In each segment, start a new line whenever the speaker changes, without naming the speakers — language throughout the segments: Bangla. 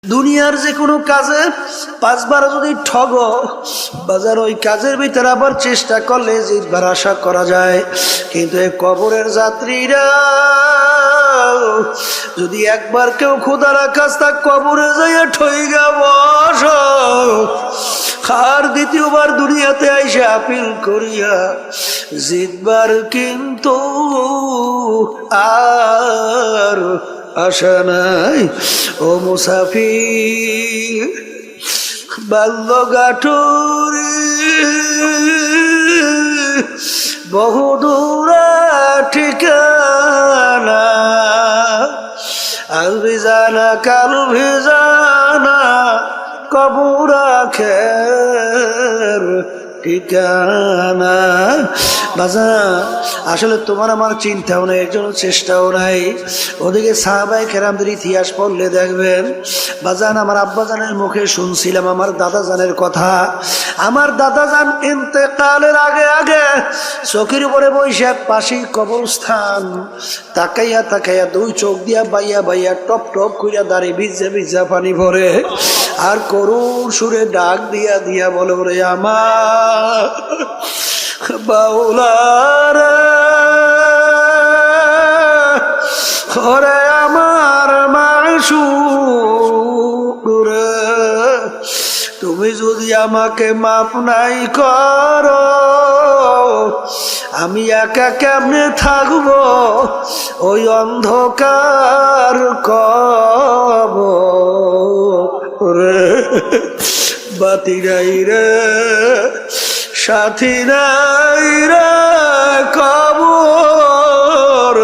দুনিয়ার যে কোনো কাজে 5 বার যদি ঠগ বাজার ওই কাজের ভিতরে আবার চেষ্টা করলে জিতবার আশা করা যায়, কিন্তু এই কবরের যাত্রীরা যদি একবার কেউ খোদার কাজটা কবরে যাইয়া ঠইগা বস আর দ্বিতীয়বার দুনিয়াতে আইসা আপিল করিয়া জিতবার কিন্তু আর আশা নাই। ও মুসাফির বাল্যগাঠুরি বহুদূরা ঠিকানা, আল ভিজানা কাল ভিজানা কবর আখের ঠিকানা। বাজান আসলে তোমার আমার চিন্তাও নাই, একজন চেষ্টাও নাই। ওদিকে সাহাবায়ে কেরামদের ইতিহাস পড়লে দেখবেন বাজান, আমার আব্বাজানের মুখে শুনছিলাম আমার দাদাজানের কথা। আমার দাদাজান ইন্তেকালের আগে আগে চোখের উপরে বৈশাখ পাশেই কবরস্থান, তাকাইয়া তাকাইয়া 2 চোখ দিয়া বাইয়া বাইয়া টপ টপ কইরা দাঁড়িয়ে ভিজা ভিজা পানি ভরে আর করুণ সুরে ডাক দিয়া দিয়া বলে, ওরে আমার বাউলারা, ওরে আমার মাশউক রে, তুমি যদি আমাকে মাফ নাই করো আমি একা কেমনে থাকবো ওই অন্ধকার কবরে। বাতি নাই রে, সাথী নাই রে কবর।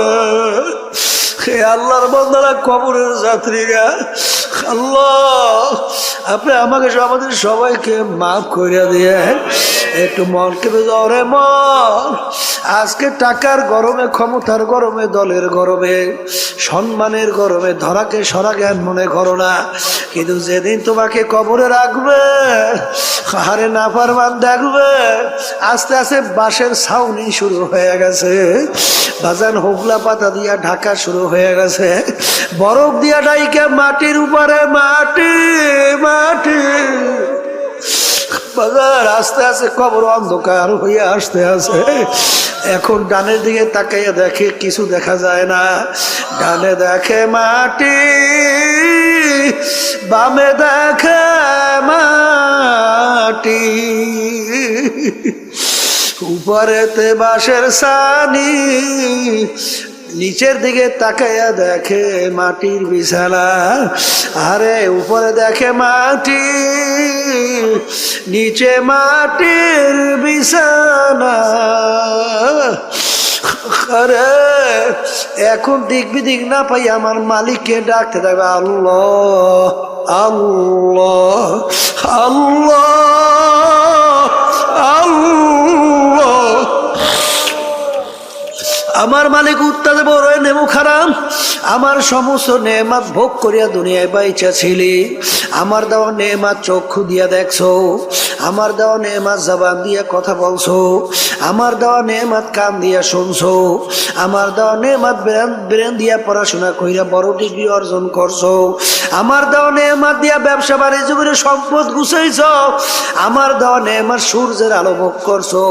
হে আল্লাহর বান্দারা, কবরের যাত্রীরা, আল্লাহ আপনি আমাকে আমাদের সবাইকে মাফ করে দিয়ে একটু মনকে রে মন। আজকে টাকার গরমে, ক্ষমতার গরমে, দলের গরমে, সম্মানের গরমে ধরাকে সরা জ্ঞান মনে করো না, কিন্তু যেদিন তোমাকে কবরে রাখবে হারে নাফরমান দেখবে আস্তে আস্তে বাঁশের ছাউনি শুরু হয়ে গেছে, বাজান হোগলা পাতা দিয়া ঢাকা শুরু হয়ে গেছে, বরফ দিয়া ডাইকে মাটির উপরে মাটি মাটি বাজার আস্তে আস্তে কবর অন্ধকার হয়ে আসতে আসে। এখন ডানের দিকে তাকাইয়া দেখে কিছু দেখা যায় না, ডানে দেখে মাটি, বামে দেখে মাটি, উপরেতে বাঁশের ছানি, নিচের দিকে তাকাইয়া দেখে মাটির বিছানা। আরে উপরে দেখে মাটি, নিচে মাটির বিছানা। আরে এখন দিক বিদিক না পাই আমার মালিককে ডাকতে থাকবে, আল্লাহ আল্লাহ আল্লাহ আল্লাহ। আমার মালিক উত্তাদে বড় নেমু খারাম, আমার সমস্ত নেমাত ভোগ করিয়া দুনিয়ায় বাইচা ছিলি, আমার দেওয়া নেমাত চক্ষু দিয়া দেখছো, আমার দেওয়া নেমাত জবান দিয়া কথা বলছো, আমার দেওয়া নেমাত কান দিয়া শুনছো, আমার দেওয়া নেমাত ব্রেন দিয়া পড়াশোনা কইরা বড় ডিগ্রি অর্জন করছো, আমার দেওয়া নেমাত দিয়া ব্যবসা বাণিজ্য করে সম্পদ গুছাইছ, আমার দেওয়া নেমাত সূর্যের আলো ভোগ করছো,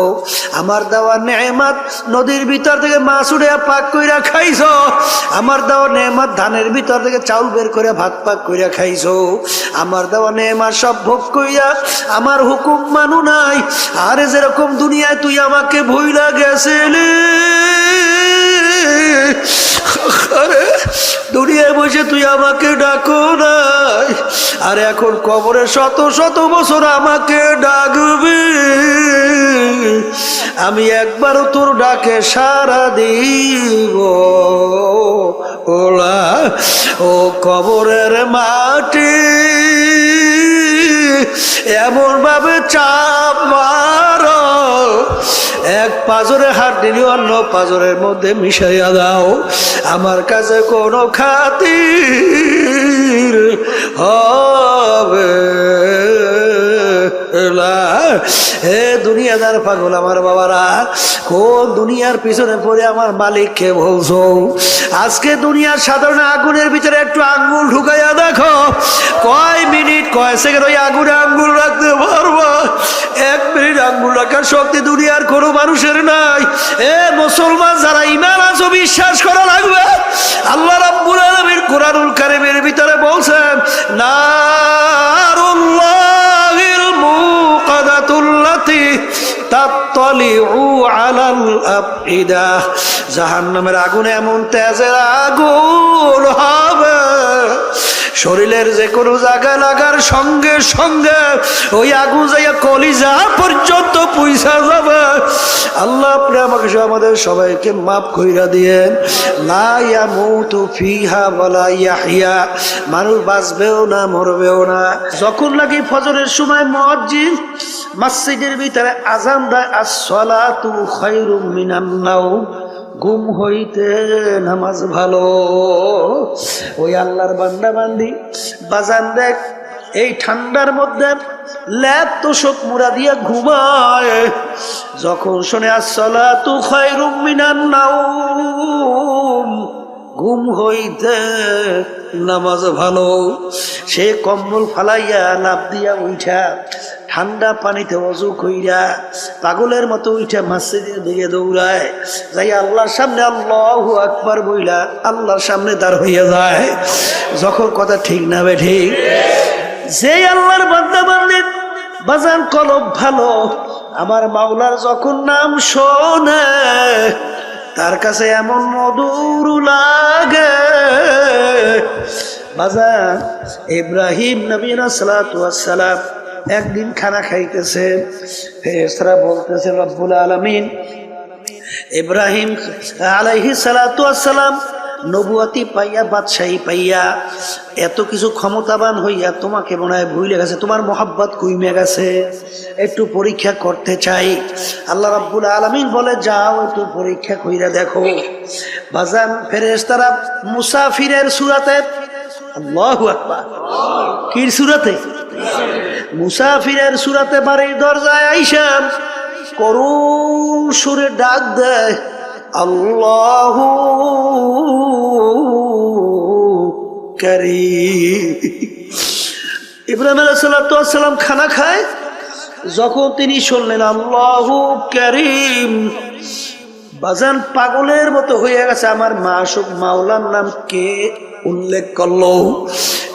আমার দেওয়া নেমাত নদীর ভিতর থেকে মাছ উড়ে পাক কইরা খাইছো, আমার দেওয়া নেমাত ধানের ভিতর থেকে চাউল বের করে ভাত পাক কইরা খাইছো, আমার দেওয়া নেমাত সব ভোগ কইরা আমার হুকুম মানু নাই। আরে যেরকম দুনিয়ায় তুই আমাকে ভুইলা গেছিলি, আরে দুনিয়ায় বসে তুই আমাকে ডাকো নাই, আর এখন কবরে শত শত বছর আমাকে ডাকবি, আমি একবারও তোর ডাকে সাড়া দিব ওলা। ও কবরের মাটি এমন ভাবে চাপ মারো, এক পাজরে হাত দিলি অন্য পাজরের মধ্যে মিশাইয়া দাও, আমার কাছে কোনো খাতির হবে না। হে দুনিয়াদার পাগল আমার বাবারা, কোন দুনিয়ার পিছনে পড়ে আমার মালিককে বলছো? আজকে দুনিয়ার সাধারণ আগুনের ভিতরে একটু আঙ্গুল ঢুকাইয়া দেখো, কয় মিনিট কয় সেকেন্ড ওই আগুনে আঙ্গুল রাখতে পারবো? 1 মিনিট আঙ্গুল রাখার শক্তি দুনিয়ার কোনো মানুষের নাই। এ মুসলমান যারা ঈমান আছো, বিশ্বাস করা লাগবে। আল্লাহ রাব্বুল আলামিন কুরআনুল কারীমের ভিতরে বলছেন, নারুল্লাহিল মুকাদাতুল্লাতী তাত্তালিউ আলাল আফইদা, জাহান্নামের আগুন এমন তেজের আগুন হবে, শরীরের যে কোনো জায়গায় লাগার সঙ্গে সঙ্গে ওই আগুন যাইয়া কলিজা পর্যন্ত পৌঁছা যাবে। আল্লাহ আপনি আমাকে আমাদের সবাইকে মাফ কইরা দিয়েন। লা ইয়ামুতু ফিহা ওয়ালা ইয়াহইয়া, মানুষ বাঁচবেও না মরবেও না। যখন নাকি ফজরের সময় মুয়াজ্জিন মসজিদের ভিতরে আযান দেয়, আস-সালাতু খায়রুম মিনান নাওম, ঘুম হইতে নামাজ ভালো। ওই আল্লাহর বান্দা বান্দি বাজান দেখ, এই ঠান্ডার মধ্যে ল্যাপ তোষক মুড়া দিয়া ঘুমায়, যখন শোনে আস-সালাতু খায়রুম মিনান নাওম, ঘুম হইতে নামাজ ভালো, সে কম্বল ফালাইয়া লাফ দিয়া উঠা ঠান্ডা পানিতে ওযু কইরা পাগলের মতো উঠে মসজিদের দিকে দৌড়ায়, যাই আল্লাহর সামনে আল্লাহু আকবার বইলা আল্লাহর সামনে দাঁড় হইয়া যায়। যখন কথা ঠিক না বে ঠিক, যে আল্লাহর বান্দা বান্দি বাজান কলব ভালো, আমার মাওলার যখন নাম শোনে তার কাছে এমন মধুর লাগে। বাজান ইব্রাহিম নবী সাল্লাল্লাহু আলাইহি ওয়াসাল্লাম একদিন খানা খাইতেছে, ফেরেশতারা বলতেছে রব্বুল আলামিন ইব্রাহিম আলাইহিস সালাতু ওয়াসসালাম নবুয়তি পাইয়া, বাদশাহী পাইয়া, এত কিছু ক্ষমতাবান হইয়া তোমাকে মনে হয় ভুলে গেছে, তোমার মোহাব্বত কইমে গেছে, একটু পরীক্ষা করতে চাই। আল্লাহ রাব্বুল আলামিন বলে যাও একটু পরীক্ষা কইরা দেখো। বাজান ফেরেশতারা মুসাফিরের সূরাতে, আল্লাহু আকবার, কি সূরাতে? মুসাফিরের সূরাতে বাড়ির দরজায় আইসা করুণ সুরে ডাক দেয়, আল্লাহু কারীম। ইব্রাহিম আলাইহিস সালাতু ওয়াস সালাম খানা খায়, যখন তিনি শুনলেন আল্লাহু কারীম, বাজান পাগলের মতো হয়ে গেছে। আমার মাশুক মাওলার নাম কে উল্লেখ করলো,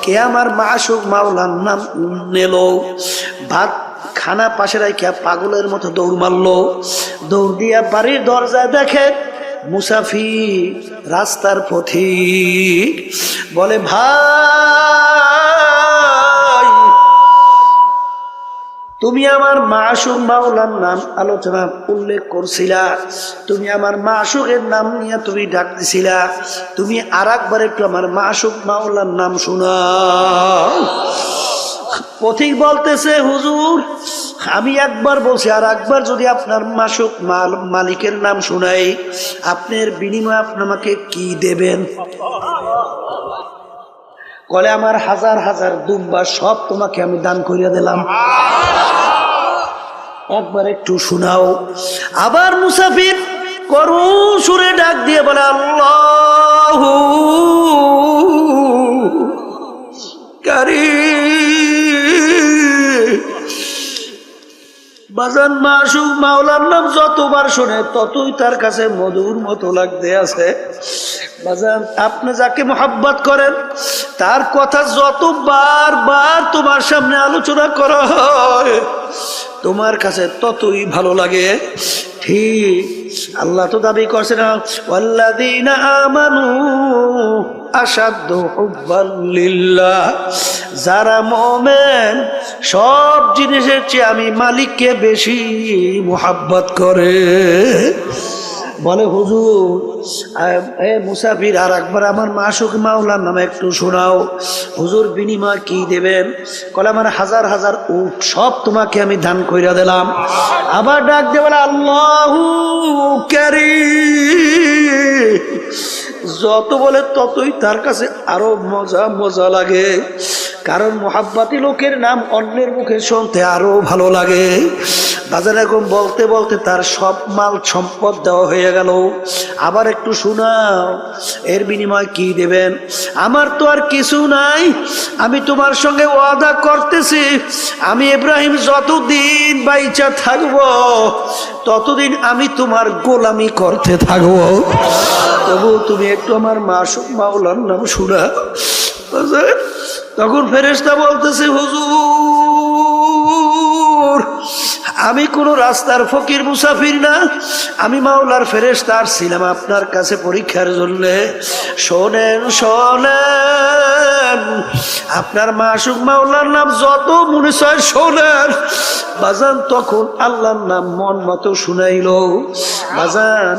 কে আমার মাশুক মাওলার নাম নিল। ভাত খানা পাশে রাখিয়া পাগলের মতো দৌড় মারলো, দৌড় দিয়া বাড়ির দরজায় দেখে মুসাফির রাস্তার পথিক, বলে ভাই তুমি আমার মাশুক মাওলার নাম আলোচনা উল্লেখ করছিলা, তুমি আমার মাশুকের নাম নিয়ে তুমি ডাক দিছিলা, তুমি আর একবার একটু আমার মাশুক মাওলার নাম শোনাও। পথিক বলতেছে হুজুর আমি একবার বলছি, আর একবার যদি আপনার মাশুক মালিকের নাম শোনাই, আপনার বিনিময়ে আপনি আমাকে কি দেবেন? কলে আমার হাজার হাজার দুম্বা সব তোমাকে আমি দান করিয়া দিলাম, একবার একটু শোনাও। আবার মুসাফির করুণ সুরে ডাক দিয়ে বলে আল্লাহু কারীম। বাজান মাশুক মাওলার নাম যতবার শোনে ততই তার কাছে মধুর মতো লাগতে আছে। বাজান আপনি যাকে মোহাব্বত করেন তার কথা যত বারবার তোমার সামনে আলোচনা করা হয় তোমার কাছে ততই ভালো লাগে। ঠিক আল্লাহ তো দাবি করছে না, ওয়াল্লাযীনা আমানু আশাদ্দু হুব্বান লিল্লাহ, যারা মুমিন সব জিনিসের চেয়ে আমি মালিককে বেশি মোহাব্বত করে। বলে হুজুর মুসাফির আর একবার আমার মাশুক মাওলার নামে একটু শোনাও। হুজুর বিনিময় কি দেবেন? কলে আমার হাজার হাজার উট সব তোমাকে আমি দান কইরা দিলাম। আবার ডাক দিয়ে বলে আল্লাহু কারীম। যত বলে ততই তার কাছে আরো মজা মজা লাগে, কারণ মোহাব্বতি লোকের নাম অন্যের মুখে শুনতে আরো ভালো লাগে। বাজার এরকম বলতে বলতে তার সব মাল সম্পদ দেওয়া হয়ে গেল। আবার একটু শোনাও, এর বিনিময় কি দেবেন? আমার তো আর কিছু নাই, আমি তোমার সঙ্গে ওয়াদা করতেছি, আমি ইব্রাহিম যতদিন বাইচা থাকবো ততদিন আমি তোমার গোলামি করতে থাকবো। তবু তুমি একটু আমার মাসুক মাওলার নাম শোনা। তখন ফেরেশতা বলতেছে, হুজুর আমি কোন রাস্তার ফকির মুসাফির না, আমি মাওলার ফেরেশতা ছিলাম আপনার কাছে পরীক্ষার জন্য। শোনেন শোনেন, আপনার মাসুক মাওলার নাম যত মনে চায় শোনেন। বাজান তখন আল্লাহর নাম মন মতো শুনাইল। বাজান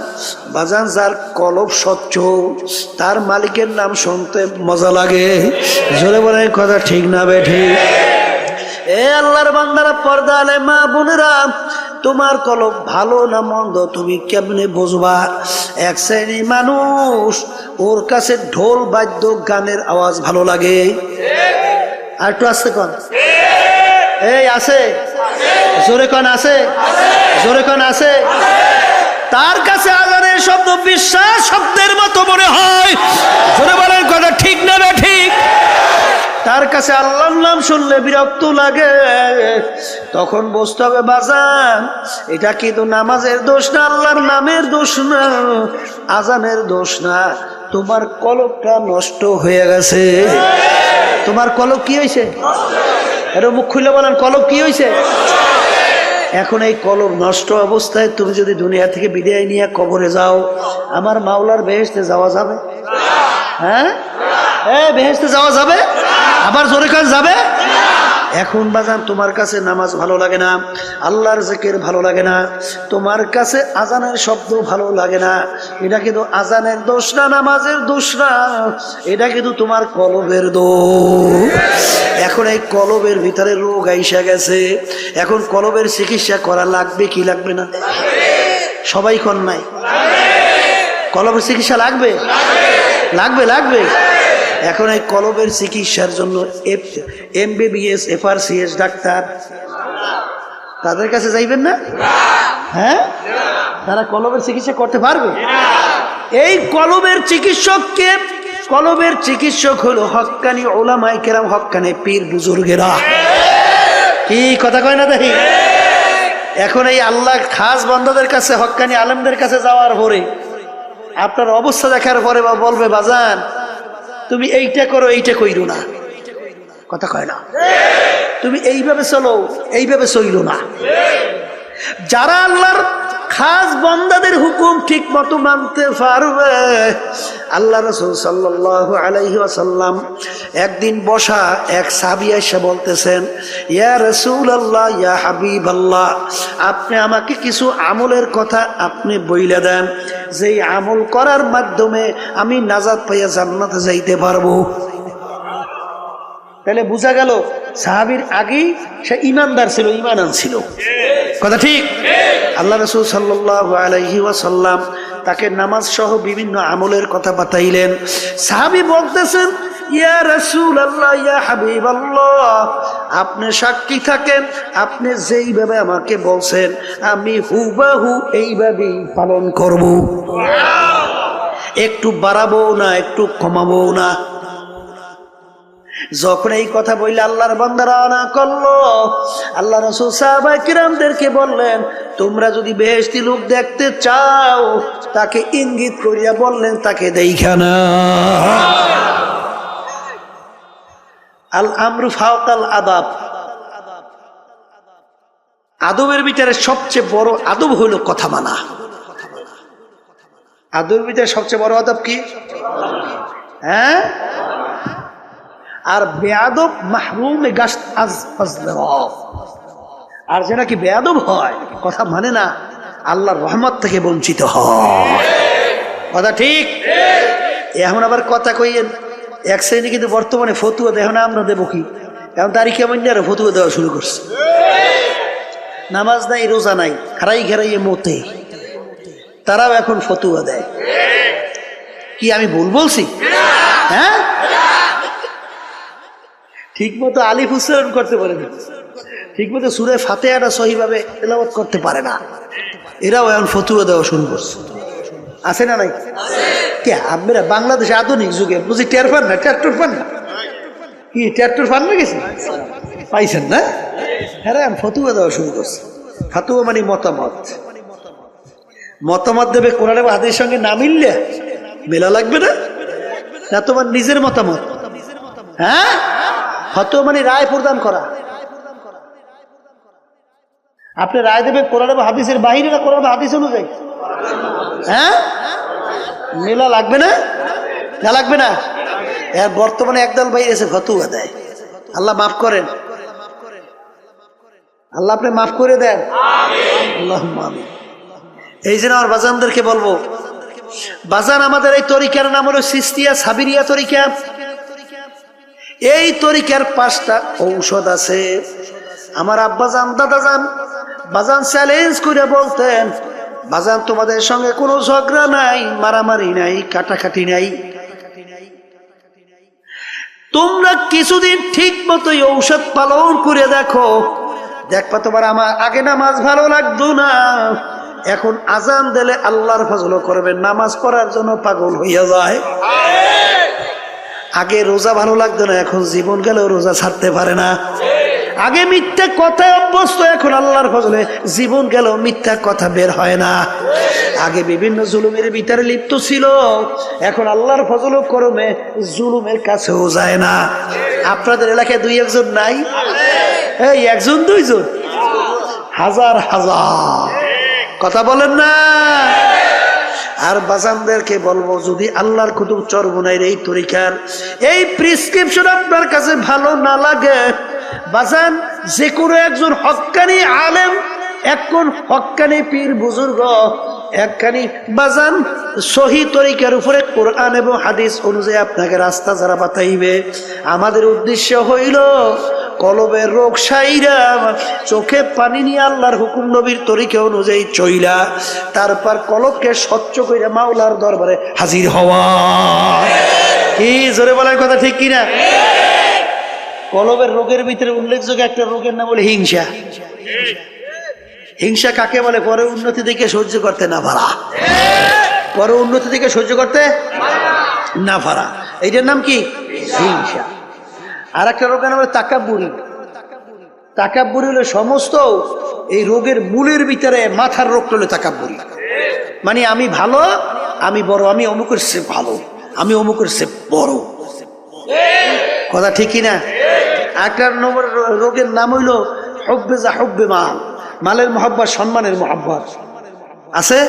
বাজান যার কলব স্বচ্ছ তার মালিকের নাম শুনতে মজা লাগে। জোরে বলে কথা ঠিক না বেঠি? এ আল্লাহর বান্দারা, পর্দা আলে মা বোনেরা, তোমার কলব ভালো না মন্দ তুমি কেমনে বুঝবা? এক শ্রেণী মানুষ ওর কাছে ঢোল বাদ্য গানের আওয়াজ ভালো লাগে। আর একটু আসতে কন, এই আছে জোরে কন, আছে জোরে কন, আছে। তার কাছে আজানের শব্দ বিশ্বাস শব্দের মতো মনে হয়। জোরে বলেন কথা ঠিক না ঠিক? তার কাছে আল্লাহর নাম শুনলে বিরক্ত লাগে। তখন বুঝতে হবে বাজান এটা কিন্তু নামাজের দোষ না, আল্লাহর নামের দোষ না, আজানের দোষ না, তোমার কলবটা নষ্ট হয়ে গেছে। তোমার কলব কি হয়েছে? এটা মুখ খুলে বলেন, কলব কি হয়েছে? এখন এই কলব নষ্ট অবস্থায় তুমি যদি দুনিয়া থেকে বিদায় নিয়ে কবরে যাও, আমার মাওলার বেহেশতে যাওয়া যাবে? হ্যাঁ, বেহেশতে যাওয়া যাবে? আবার জোরে কাজ যাবে? এখন বাজান তোমার কাছে নামাজ ভালো লাগে না, আল্লাহর জিকির ভালো লাগে না, তোমার কাছে আজানের শব্দ ভালো লাগে না, এটা কিন্তু আজানের দোষ না, নামাজের দোষ না, এটা কিন্তু তোমার কলবের দোষ। এখন এই কলবের ভিতরে রোগ আইসা গেছে। এখন কলবের চিকিৎসা করা লাগবে কি লাগবে না? সবাই কোন নাই? কলবের চিকিৎসা লাগবে, লাগবে, লাগবে। এখন এই কলবের চিকিৎসার জন্য MBBS FRCS ডাক্তার তাদের কাছে যাইবেন না? হ্যাঁ, তারা কলবের চিকিৎসা করতে পারবে? এই কলবের চিকিৎসককে, কলবের চিকিৎসক হলো হক্কানি উলামায়ে কেরাম, হক্কানি পীর বুজুর্গেরা। কি কথা কয় না দেখি? এখন এই আল্লাহ খাস বান্দাদের কাছে, হক্কানি আলেমদের কাছে যাওয়ার পরে আপনার অবস্থা দেখার পরে বলবে বাজান তুমি এইটা করো, এইটা কইরো না। কথা কয় না? তুমি এইভাবে চলো, এইভাবে চইলো না। যারা আল্লাহর খাস বান্দাদের হুকুম ঠিক মতো মানতে পারবে, আল্লাহ রাসূল সাল্লাল্লাহু আলাইহি ওয়াসাল্লাম একদিন বসা এক সাহাবী এসে বলতেছেন, ইয়া রাসূলুল্লাহ, ইয়া হাবিবাল্লাহ, আপনি আমাকে কিছু আমলের কথা আপনি বইলে দেন, যেই আমল করার মাধ্যমে আমি নাজাত পাইয়া জান্নাতে যাইতে পারবো। তাহলে বোঝা গেল সাহাবীর আগেই সে ইমানদার ছিল, ইমান আনছিল। কথা ঠিক? আল্লাহ রাসূল সাল্লাল্লাহু আলাইহি ওয়াসাল্লাম তাকে নামাজ সহ বিভিন্ন আমলের কথা বাতাইলেন। সাহাবী বলতেছেন, ইয়া রাসূলুল্লাহ, ইয়া হাবিবাল্লাহ, আপনি সাক্ষী থাকেন, আপনি যেইভাবে আমাকে বলছেন আমি হুবাহু এইভাবেই পালন করব, একটু বাড়াবো না, একটু কমাবো না। যখন এই কথা বললে আল্লাহর বান্দারা না করলো, আল্লাহ রাসূল সাহাবায়ে কিরামদেরকে বললেন, তোমরা যদি বেহেশতি লোক দেখতে চাও তাকে ইঙ্গিত করিয়া বললেন তাকে দেইখা না। আল আমরু ফাওকাল আদাব, আদবের ভিতরে সবচেয়ে বড় আদব হলো কথা মানা। আদবের ভিতরে সবচেয়ে বড় আদব কি? হ্যাঁ, আর বেয়াদব মাহরুমে গাশত আজ ফাজলরাফ, আর যে নাকি বেয়াদব হয়, কথা মানে না, আল্লাহর রহমত থেকে বঞ্চিত হয়। কথা ঠিক? এখন আবার কথা কইয়েন এক শ্রেণী কিন্তু বর্তমানে ফতুয়া দেয় না, আমরা দেবো কি? এখন তারিখ কেমন যারা ফতুয়া দেওয়া শুরু করছে। নামাজ নাই, রোজা নাই, খারাই ঘেরাইয়ে মতে, তারাও এখন ফতুয়া দেয়। কি আমি ভুল বলছি? হ্যাঁ, ঠিক মতো আলিফ উচ্চারণ করতে পারে না, ঠিক মতো সূরা ফাতিহাটা সহিভাবে তেলাওয়াত করতে পারে না, এরাও এখন ফতুয়া দেওয়া শুরু করছে। আছে না নাই? কে আপনারা বাংলাদেশে আধুনিক যুগে বুঝি টের পান না? ট্রাক্টর পান না? কি ট্রাক্টর পান না গেছে? পাইছেন না? হ্যাঁ, ফতুয়া দেওয়া শুরু করছে। ফাতুয়া মানে মতামত। মতামত দেবে কোরআন এবং হাদিসের সঙ্গে না মিললে মেলা লাগবে না? না তোমার নিজের মতামত? হ্যাঁ, ফতুয়া মানে রায় প্রদান করা। আপনি রায় দেবেন কোরআন এবং হাদিসের বাইরে না কোরআন এবং হাদিস অনুযায়ী? হ্যাঁ, মেলা লাগবে না? না লাগবে না? বর্তমানে একদল ভাই এসে ফতুয়া দেয়। আল্লাহ মাফ করেন, আল্লাহ আপনি মাফ করে দেন। আল্লাহুম্মা আমিন। এই জন্য আমার বাজানদেরকে বলবো, বাজান আমাদের এই তরিকার নাম হলো সিস্তিয়া সাবিরিয়া তরিকা। এই তরিকার 5টা ঔষধ আছে। আমার আব্বাজান দাদাজান বাজান চ্যালেঞ্জ করে বলতেন, বাজান তোমাদের সঙ্গে কোনো ঝগড়া নাই, মারামারি নাই, কাটাকাটি নাই, তোমরা কিছুদিন ঠিক মতো ঔষধ পালন করে দেখো, দেখবা তোমার আমার আগে নামাজ ভালো লাগতো না, এখন আজান দিলে আল্লাহর ফজল করবে, নামাজ পড়ার জন্য পাগল হইয়া যায়। আগে রোজা ভালো লাগতো না, এখন জীবন গেলেও রোজা ছাড়তে পারে না। আগে মিথ্যা কথায় অভ্যস্ত, এখন আল্লাহর ফজলে জীবন গেলেও মিথ্যা কথা বের হয় না। আগে বিভিন্ন জুলুমের ভিতরে লিপ্ত ছিল, এখন আল্লাহর ফজল করমে জুলুমের কাছেও যায় না। আপনাদের এলাকায় 2-1 নাই? এই 1-2 হাজার হাজার, কথা বলেন না? আর বাজানদেরকে বলবো, যদি আল্লাহর কুতুব চরমুনাইর এই তরিকার এই প্রেসক্রিপশন আপনার কাছে ভালো না লাগে, বাজান যে কোনো একজন হক্কানি আলেম, একজন হক্কানি পীর বুজুর্গ, একখানি বাজান সহি তরিকার উপরে কোরআন এবং হাদিস অনুযায়ী আপনাকে রাস্তা যারা বাতাইবে, আমাদের উদ্দেশ্য হইল কলবের রোগ সাইরা, চোখে পানি নিয়ে আল্লাহর হুকুম নবীর তরিকা অনুযায়ী চইলা, তারপর কলবকে স্বচ্ছ করে মাওলার দরবারে হাজির হওয়া। কি জোরে বলার কথা ঠিক কিনা? কলবের রোগের ভিতরে উল্লেখযোগ্য একটা রোগের নাম বলে হিংসা। হিংসা কাকে বলে? পরে উন্নতি দিকে সহ্য করতে না পারা, পরে উন্নতি দিকে সহ্য করতে না পারা, এইটার নাম কি? হিংসা। আর একটা রোগের নাম হলো তাকাব্বুরি। তাকাব্বুরি হলো সমস্ত এই রোগের মূলের ভিতরে মাথার রোগ হলো তাকাব্বুরি। মানে আমি ভালো, আমি বড়, আমি অমুকের সে ভালো, আমি অমুকের সে বড়। কথা ঠিক কিনা? একটা নম্বর রোগের নাম হইল হুব্বে যা হুব্বে মাল, মালের মহব্বত, সম্মানের মহব্বত আছে,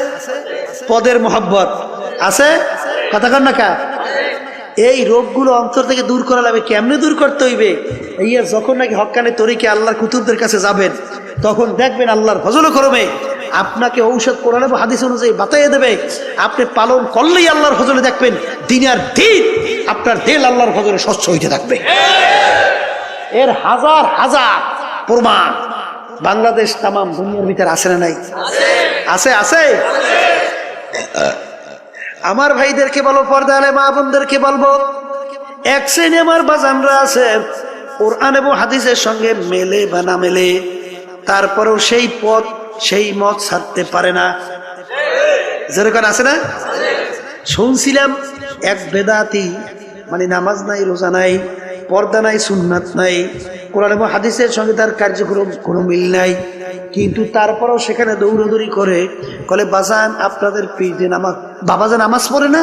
পদের মহব্বত আছে, কথা কন না কা? এই রোগগুলো অন্তর থেকে দূর করা লাগবে। কেমনে দূর করতে হইবে? এই যখন নাকি হক্কানি তরিকে আল্লাহর কুতুবদের কাছে যাবেন, তখন দেখবেন আল্লাহর ফজল করবে আপনাকে ঔষধ কোরআন এবং হাদিস অনুযায়ী বাতাইয়ে দেবে। আপনি পালন করলেই আল্লাহর ফজলে দেখবেন দিন আর দিন আপনার দিল আল্লাহর ফজলে স্বচ্ছ হইতে থাকবে। এর হাজার হাজার প্রমাণ বাংলাদেশ তাম দুনিয়ার ভিতরে আছে না নাই? আছে, আছে। আমার ভাইদেরকে বলবো, পর্দা আলে মা বোনদেরকে বলবো, এক শ্রেণী আমার বাজানরা আছে কোরআন এবং হাদিসের সঙ্গে মেলে বা না মেলে, তারপরেও সেই পথ সেই মত ছাড়তে পারে না। যেরকম আছে না? শুনছিলাম এক বেদাতি, মানে নামাজ নাই, রোজা নাই, পর্দা নাই, সুন্নাত নাই, কোরআন এবং হাদিসের সঙ্গে তার কার্যক্রম কোনো মিল নাই, কিন্তু তারপরেও সেখানে দৌড়দৌড়ি করে বলে, বাজান আপনাদের পীর যে নামাজ, বাবা যে নামাজ পড়ে না,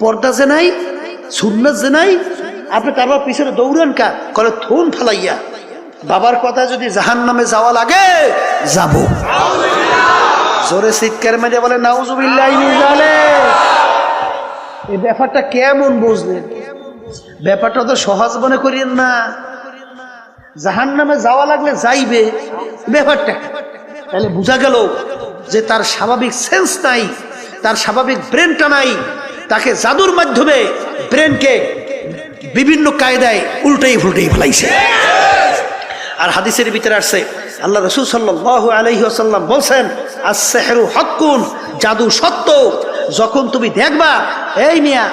পর্দা যে নাই, সুন্নাত যে নাই, আপনি তারপর পিছনে দৌড়ান কা? কলে থুন ফালাইয়া, বাবার কথা যদি জাহান্নামে যাওয়া লাগে যাব। জোরে চিৎকার মেরে বলে নাউজুবিল্লাহ মিন যালিক। এই ব্যাপারটা কেমন বুঝলেন? ব্যাপারটা তো সহজ মনে করিয়েন না। জাহান্নামে যাওয়া লাগলে যাইবে, ব্যাপারটা তাহলে বোঝা গেল যে তার স্বাভাবিক সেন্স নাই, তার স্বাভাবিক ব্রেনটা নাই, তাকে জাদুর মাধ্যমে ব্রেনকে বিভিন্ন কায়দায় উল্টাই ফুলটাই ফেলাইছে। আর হাদিসের ভিতরে আসছে, আল্লাহ রাসূল সাল্লাল্লাহু আলাইহি ওয়াসাল্লাম বলছেন, আস-সিহরু হাক্কুন, জাদু সত্য। যখন তুমি দেখবা, এই মিয়া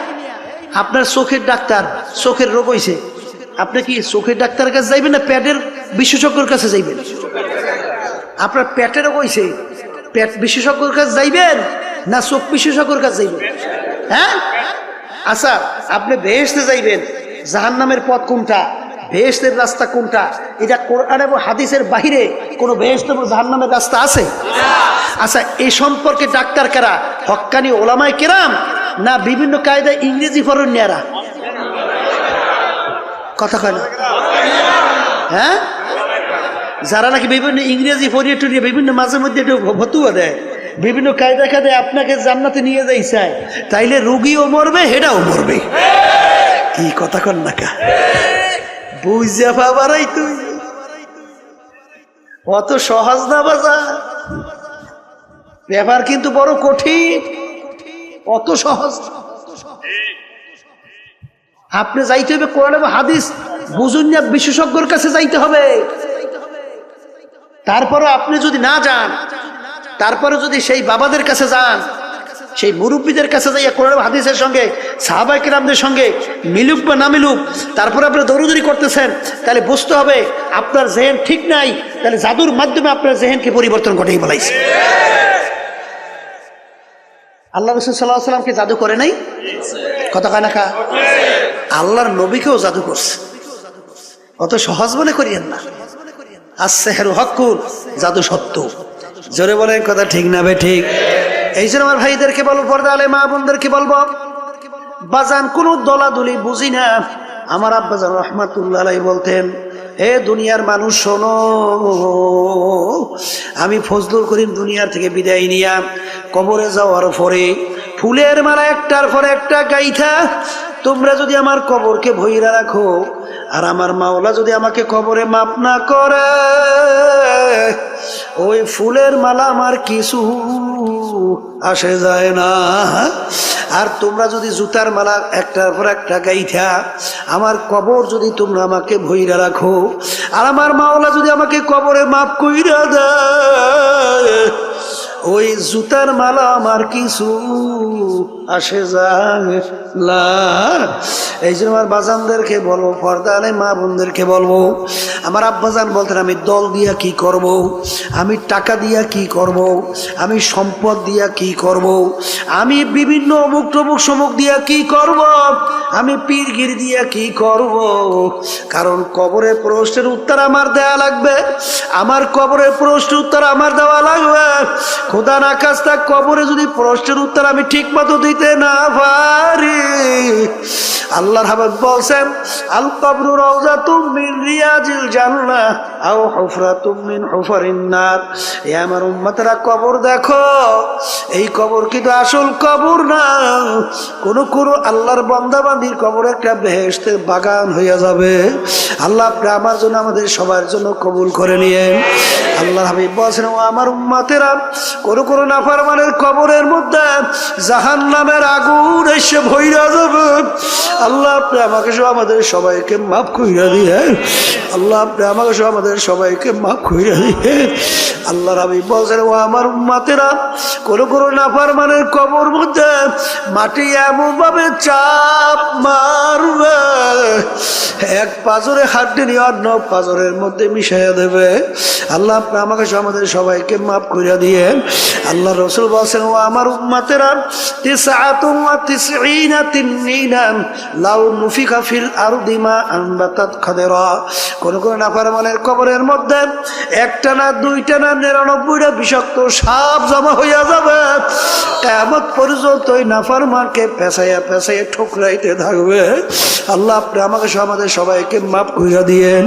আপনার চোখের ডাক্তার, চোখের রোগ হইছে, আপনি কি চোখের ডাক্তারের কাছে যাইবেন না পেটের বিশেষজ্ঞের কাছে যাইবেন? আপনার পেটেরও কইছে পেট বিশেষজ্ঞের কাছে যাইবেন না চোখ বিশেষজ্ঞের কাছে যাইবেন? হ্যাঁ, আচ্ছা আপনি বেহেশতে যাইবেন, জাহান্নামের পথ কোনটা, বেহেশতের রাস্তা কোনটা, এটা কোরআন এবং হাদিসের বাহিরে কোনো বেহেশত এবং জাহান্নামের রাস্তা আছে? আচ্ছা এই সম্পর্কে ডাক্তার কারা, হক্কানি ওলামায়ে কেরাম না বিভিন্ন কায়দায় ইংরেজি ফরণ্যারা? কথা কয় না? হ্যাঁ, যারা নাকি বিভিন্ন ইংরেজি পড়িয়ে টুরিয়ে বিভিন্ন মাঝে মধ্যে একটু ভতুয়া দেয়, বিভিন্ন কায়দা কায়দায় আপনাকে জান্নাতে নিয়ে যাই চায়, তাইলে রুগীও মরবে হেডাও মরবে। কি কথা কন না কা, বুঝা পাবারাই তুই অত সহজ না বাজার, ব্যাপার কিন্তু বড় কঠিন, অত সহজ। আপনি যাইতে হবে কোরআন এবং হাদিস বুঝুন না, বিশেষজ্ঞর কাছে যাইতে হবে। তারপরে আপনি যদি না যান, তারপরে যদি সেই বাবাদের কাছে যান, সেই মুরব্বীদের কাছে যাইয়া কোরআন এবং হাদিসের সঙ্গে সাহাবায়ে কেরামদের সঙ্গে মিলুক বা না মিলুক, তারপরে আপনি দৌড়দৌড়ি করতেছেন, তাহলে বুঝতে হবে আপনার জেহেন ঠিক নাই, তাহলে জাদুর মাধ্যমে আপনার জেহেনকে পরিবর্তন ঘটাই বলাইছে। আল্লাহ রাসূল সাল্লাল্লাহু আলাইহি সাল্লামকে জাদু করে নাই? কথা কয় না কা? আল্লাহর নবীকেও জাদু করছে, অত সহজ মনে করিয়েন না। আস-সিহরু হাক্কুন, জাদু সত্য। জোরে বলেন কথা ঠিক না বে ঠিক? এই জন্য আমার ভাইদেরকে বলবো, পর্দা আলে মা বোনদেরকে বলবো, বাজান কোনো দলাদলি বুঝি না। আমার আব্বাজান রহমাতুল্লাহ আলাইহি বলতেন, এ দুনিয়ার মানুষ শোনো, আমি ফজলুল করিম দুনিয়ার থেকে বিদায় নিয়া কবরে যাওয়ার পরে ফুলের মালা একটার পর একটা গাইথা তোমরা যদি আমার কবরকে ভইরা রাখো, আর আমার মাওলা যদি আমাকে কবরে মাপ না করে, ওই ফুলের মালা আমার কিছু আসে যায় না। আর তোমরা যদি জুতার মালা একটার পর একটা গাইথা আমার কবর যদি তোমরা আমাকে ভইরা রাখো, আর আমার মাওলা যদি আমাকে কবরে মাপ কইরা দেয়, ওই জুতার মালা আমার কিছু আসে যায় না। এই জন্য আমার বাজানদেরকে বলবো, পর্দা আলে মা বোনদেরকে বলবো, আমার আব্বাজান বলতেন, আমি দল দিয়া কি করব, আমি টাকা দিয়া কি করব, আমি সম্পদ দিয়া কি করব, আমি বিভিন্ন অমুক টমুক সমুক দিয়া কি করব, আমি পীরগির দিয়া কি করব, কারণ কবরের প্রশ্নের উত্তর আমার দেয়া লাগবে, আমার কবরের প্রশ্নের উত্তর আমার দেওয়া লাগবে। খোদা না খাস্তা কবরে যদি প্রশ্নের উত্তর আমি ঠিক মতো দিতে না পারি, আল্লাহর হাবিব বলছেন, আল কবরু রাউযাতুম মিন রিয়াজিল জান্নাহ আও হুফরাতুম মিন হুফারিন নার। এ আমার উম্মতরা, কবর দেখো, এই কবর কিন্তু আসল কবর না, কোন কোন আল্লাহর বান্দা বান্দির কবর একটা বেহেশতের বাগান হইয়া যাবে। আল্লাহ আপনি আমার জন্য আমাদের সবার জন্য কবুল করে নিয়েন। আল্লাহর হাবিব বলছেন, ও আমার উম্মতেরা, কোন কোন নাফরমানের কবরের মধ্যে জাহান্নামের আগুন এসে ভইরা যাবে। আল্লাহ আপনি আমাকে সহ আমাদের সবাইকে মাফ কইরা দিয়ে, আল্লাহ আপনি আমাকে সহ আমাদের সবাইকে মাফ কইরা দিয়ে। আল্লাহর হাবিব বলছেন, ও আমার উম্মতেরা, কোন কোন নাফরমানের কবর মধ্যে মাটি এমন ভাবে চাপ মারবে, এক পাজরে হাড্ডি নিয়ে অন্য পাজরের মধ্যে মিশাইয়া দেবে। আল্লাহ আপনি আমাকে সহ আমাদের সবাইকে মাফ কইরা দিয়ে। আল্লাহ রাসূল বলেন, ও আমার উম্মতেরা, 99 তিননিনান লাউ নুফিকা ফিল আরদি মা আনবাতাত খাদরা। কোন কোন নাফরমানের কবরের মধ্যে একটা না দুইটা না 99টা বিষাক্ত সাপ জমা হইয়া যাবে। কিয়ামত পর্যন্ত ওই নাফরমানকে পেছাইয়া পেছাইয়া ঠুকরাইতে থাকবে। আল্লাহ আপনি আমাকে সহ আমাদের সবাইকে মাফ কইরা দিয়েন।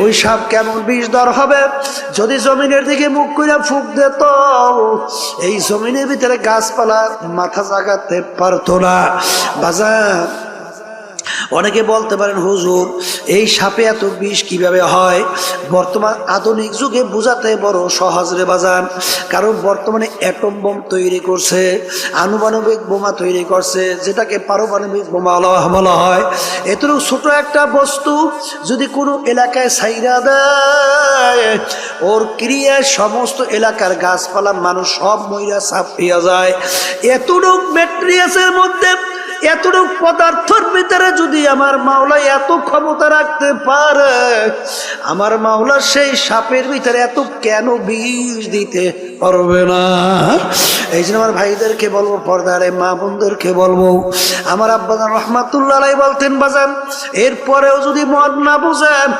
ওই সাপ কেমন বিষধর হবে, যদি জমিনের দিকে মুখ কইরা ফুঁক দিত, এই জমিনের ভিতরে গাছপালা মাথা জাগাতে পারতো না। বাজার, অনেকে বলতে পারেন, হুজুর এই সাপে এত বিষ কিভাবে হয়? বর্তমান আধুনিক যুগে বোঝাতে বড় সহজ রে বাজান, কারণ বর্তমানে অ্যাটম বোম তৈরি করছে, আনুপানবিক বোমা তৈরি করছে, যেটাকে পারমাণবিক বোমা বলা হয়। এতটুকু ছোট একটা বস্তু যদি কোনো এলাকায় ছাইরা দেয়, ওর ক্রিয়ায় সমস্ত এলাকার গাছপালা মানুষ সব মইরা সাপ পেয়ে যায়। এতটুকু ম্যাট্রিয়াসের মধ্যে এতটুক পদার্থের ভিতরে যদি আমার মাওলা এত ক্ষমতা রাখতে পারে, আমার মাওলা সেই সাপের ভিতরে এত কেন বিষ দিতে পারবে না? এই জন্য আমার ভাইদেরকে বলবো, পর্দারে মা বোনদেরকে বলবো, আমার আব্বাজান রহমাতুল্লাহ আলাইহি বলতেন, বাজান এরপরেও যদি মদ না বুঝেন,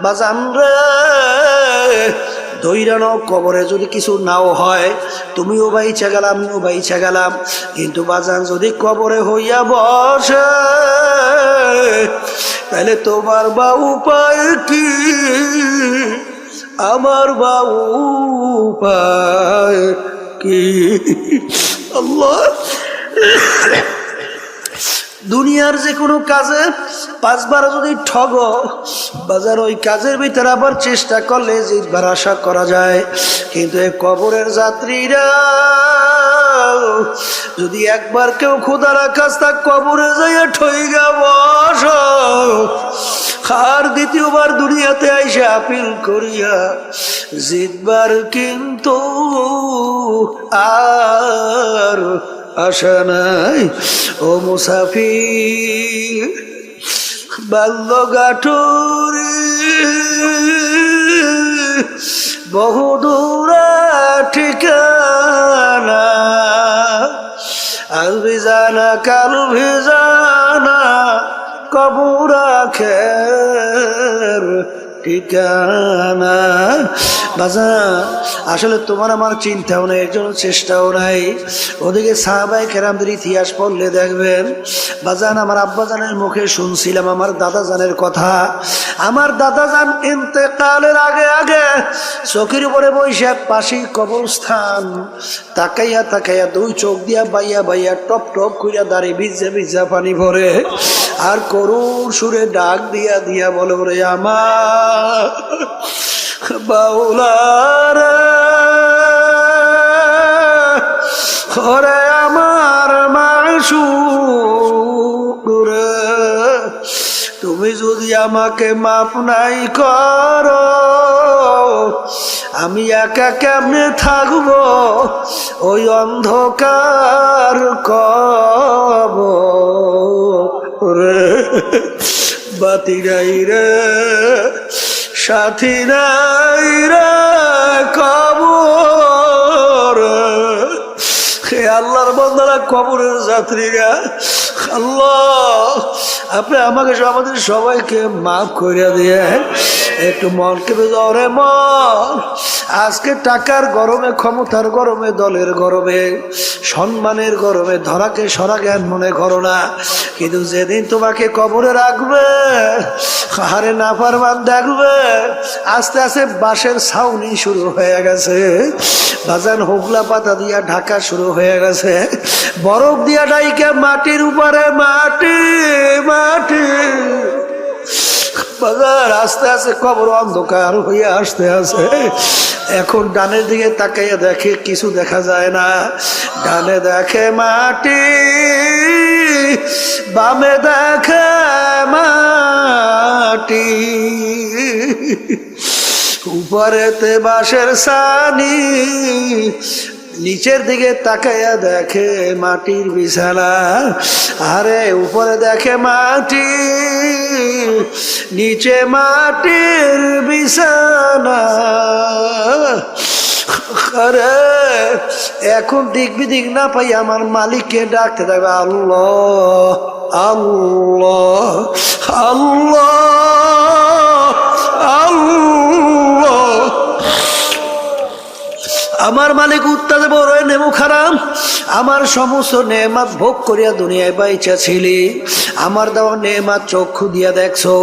বাজান রে দৈরানো কবরে যদি কিছু নাও হয়, তুমিও বাইচা গেলাম, আমিও বাইচা গেলাম, কিন্তু বাজান যদি কবরে হইয়া বসে, তাহলে তোমার বা উপায় কি, আমার বা উপায় কি? আল্লাহ, দুনিয়ার যে কোনো কাজে 5 বার যদি ঠগ, বাজার ওই কাজের ভিতরে আবার চেষ্টা করলে জিতবার আশা করা যায়, কিন্তু এই কবরের যাত্রীরা যদি একবার কেউ খোদার আকাশ তা কবরে যাইয়া ঠইগা বস, আর দ্বিতীয়বার দুনিয়াতে আইসা আপিল করিয়া জিতবার কিন্তু আর আশা নাই। ও মুসাফির বাল্যগাঠুরি বহুদূর ঠিকানা, আজ ভিজানা কাল ভিজানা কবর আখের ঠিকানা। বাজান আসলে তোমার আমার চিন্তাও নাই, এর জন্য চেষ্টাও নাই। ওদিকে সাহাবায়ে কেরামদের ইতিহাস পড়লে দেখবেন, বাজান আমার আব্বাজানের মুখে শুনছিলাম আমার দাদাজানের কথা। আমার দাদাজান ইন্তেকালের আগে আগে চোখের উপরে বসে পাশেই কবরস্থান, তাকাইয়া তাকাইয়া 2 চোখ দিয়া বাইয়া বাইয়া টপ টপ কইরা দাঁড়ি ভিজা ভিজা পানি ভরে, আর করুণ সুরে ডাক দিয়া দিয়া বলে, ওরে আমার বাউলারে, ওরে আমার মাশউক রে, তুমি যদি আমাকে মাফ নাই করো, আমি একা কেমনে থাকবো ওই অন্ধকার কবরে? বাতি নাই রে, সাথী নাই রে কবর। হে আল্লাহর বান্দারা, কবরের যাত্রীরা, আল্লাহ আপনি আমাকে আমাদের সবাইকে মাফ করে দিয়ে একটু মনকে বেজাও রে মন। আজকে টাকার গরমে, ক্ষমতার গরমে, দলের গরমে, সম্মানের গরমে ধরাকে সরা জ্ঞান মনে করো না, কিন্তু যেদিন তোমাকে কবরে রাখবে, হারে নাফরমান দেখবে আস্তে আস্তে বাঁশের ছাউনি শুরু হয়ে গেছে, বাজান হোগলা পাতা দিয়া ঢাকা শুরু হয়ে গেছে, বরফ দিয়া ডাইকে মাটির উপরে মাটি মাটি, বাজার আস্তে আস্তে কবর অন্ধকার হইয়া আসতে আছে। এখন ডানের দিকে তাকাইয়া দেখে কিছু দেখা যায় না, ডানে দেখে মাটি, বামে দেখে মাটি, উপরেতে বাঁশের ছানি, নিচের দিকে তাকাইয়া দেখে মাটির বিছানা, আরে উপরে দেখে মাটি, নিচে মাটির বিছানা। আরে এখন দিক বিদিক না পাই আমার মালিককে ডাকতে থাকবে, আল্লাহ আল্লাহ আল্লাহ আল্লাহ। আমার মালিক উত্তাদে বড় নেমু খারাম, আমার সমস্ত নেমাত ভোগ করিয়া দুনিয়ায় বাইচা ছিলি, আমার দেওয়া নেমাত চক্ষু দিয়া দেখছো,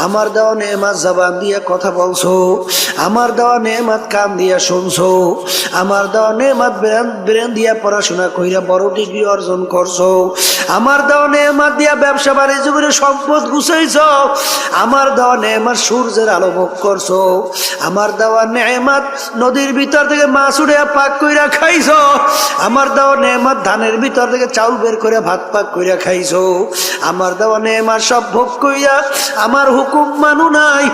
আমার দেওয়া নেমাত জবান দিয়া কথা বলছো, আমার দেওয়া নেমাত কান দিয়া শুনছো, আমার দেওয়া নেমাত ব্রেন দিয়া পড়াশোনা কইরা বড় ডিগ্রি অর্জন করছো, আমার দেওয়া নেমাত দিয়া ব্যবসা বাণিজ্য করে সম্পদ গুছাইছ, আমার দেওয়া নেমাত সূর্যের আলো ভোগ করছো, আমার দেওয়া নেমাত নদীর ভিতর থেকে মাছ উড়ে পাক কইরা খাইছো, আমার দেওয়া নেমাত ধানের ভিতর থেকে চাউল বের করে ভাত পাক কইরা খাইছো, আমার দেওয়া নেমাত সব ভোগ কইরা আমার হুকুম মানু নাই।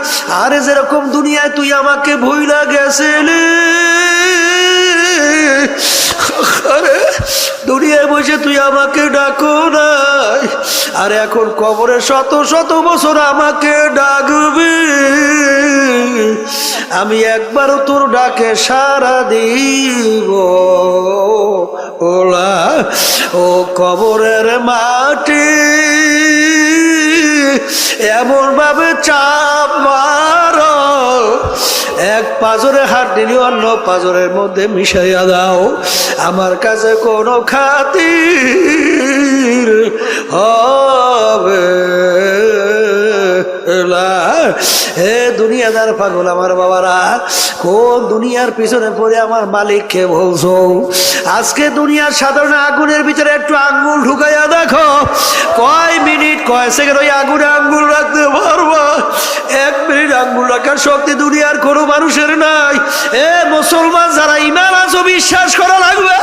আরে যেরকম দুনিয়ায় তুই আমাকে ভুইলা গেছিলি, আরে দুনিয়ায় বসে তুই আমাকে ডাকো নাই, আর এখন কবরে শত শত বছর আমাকে ডাকবি, আমি একবারও তোর ডাকে সাড়া দিব ওলা। ও কবরের মাটি এমন ভাবে চাপ মারো, এক পাজরে হাত দিলি অন্য পাজরের মধ্যে মিশাইয়া দাও, আমার কাছে কোনো খাতির হবে না। হে দুনিয়াদার পাগল আমার বাবারা, কোন দুনিয়ার পিছনে পড়ে আমার মালিককে বলছো? আজকে দুনিয়ার সাধারণ আগুনের ভিতরে একটু আঙ্গুল ঢুকাইয়া দেখো, কয় মিনিট কয় সেকেন্ড ওই আগুনে আঙ্গুল রাখতে পারবো? 1 মিনিট আঙ্গুল রাখার শক্তি দুনিয়ার কোনো মানুষের নাই। এ মুসলমান যারা ইমান আছো বিশ্বাস করা লাগবে।